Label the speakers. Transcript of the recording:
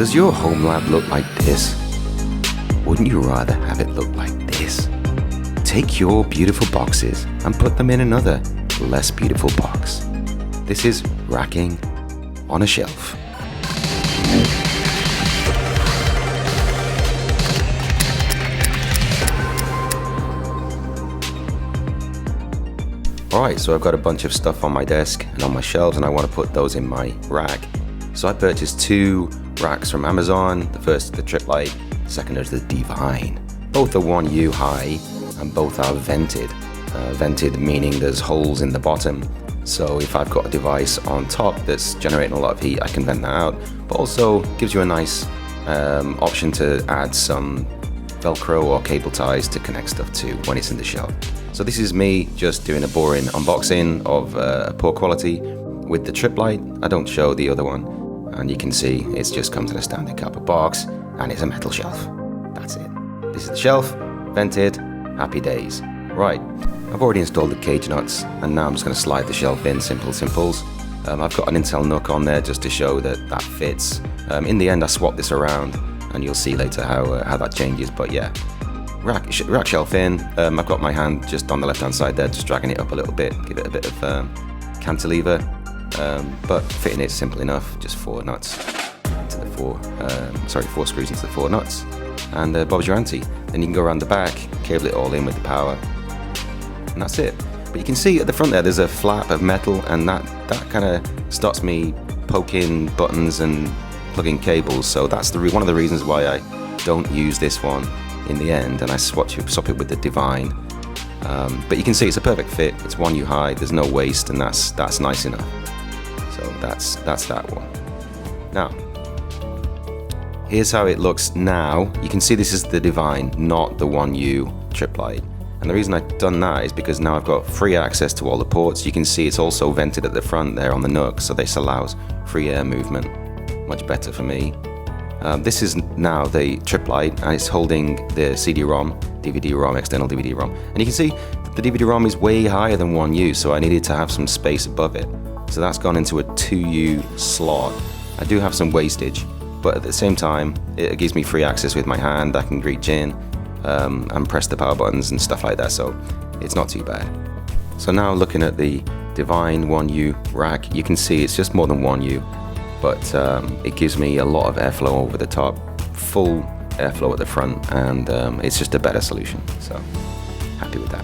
Speaker 1: Does your home lab look like this? Wouldn't you rather have it look like this? Take your beautiful boxes and put them in another, less beautiful box. This is racking on a shelf. Alright, so I've got a bunch of stuff on my desk and on my shelves, and I want to put those in my rack. So I purchased 2 racks from Amazon. The first is the Tripplite, the second is the Divine. Both are 1U high and both are vented. Vented meaning there's holes in the bottom. So if I've got a device on top that's generating a lot of heat, I can vent that out. But also gives you a nice option to add some Velcro or cable ties to connect stuff to when it's in the shelf. So this is me just doing a boring unboxing of poor quality with the Tripplite. I don't show the other one, and you can see it's just comes in a standard cardboard box and it's a metal shelf. That's it. This is the shelf, vented, happy days. Right, I've already installed the cage nuts and now I'm just going to slide the shelf in, simples. I've got an Intel NUC on there just to show that that fits. In the end I swapped this around and you'll see later how that changes, but yeah. Rack shelf in, I've got my hand just on the left hand side there, just dragging it up a little bit, give it a bit of cantilever, but fitting it simple enough, just 4 nuts to the 4 screws into the 4 nuts, and Bob's your auntie. Then you can go around the back, cable it all in with the power, and that's it. But you can see at the front there's a flap of metal, and that kind of stops me poking buttons and plugging cables, so that's one of the reasons why I don't use this one in the end, and I swap it with the Divine. But you can see it's a perfect fit. It's 1U high, there's no waste, and that's nice enough. So that's that one. Now, here's how it looks now. You can see this is the Divine, not the 1U Tripplite. And the reason I've done that is because now I've got free access to all the ports. You can see it's also vented at the front there on the NUC, so this allows free air movement. Much better for me. This is now the Tripplite, and it's holding the CD-ROM, DVD-ROM, external DVD-ROM. And you can see the DVD-ROM is way higher than 1U, so I needed to have some space above it. So that's gone into a 2U slot. I do have some wastage, but at the same time, it gives me free access with my hand. I can reach in and press the power buttons and stuff like that, so it's not too bad. So now looking at the Divine 1U rack, you can see it's just more than 1U. But it gives me a lot of airflow over the top, full airflow at the front, and it's just a better solution. So happy with that.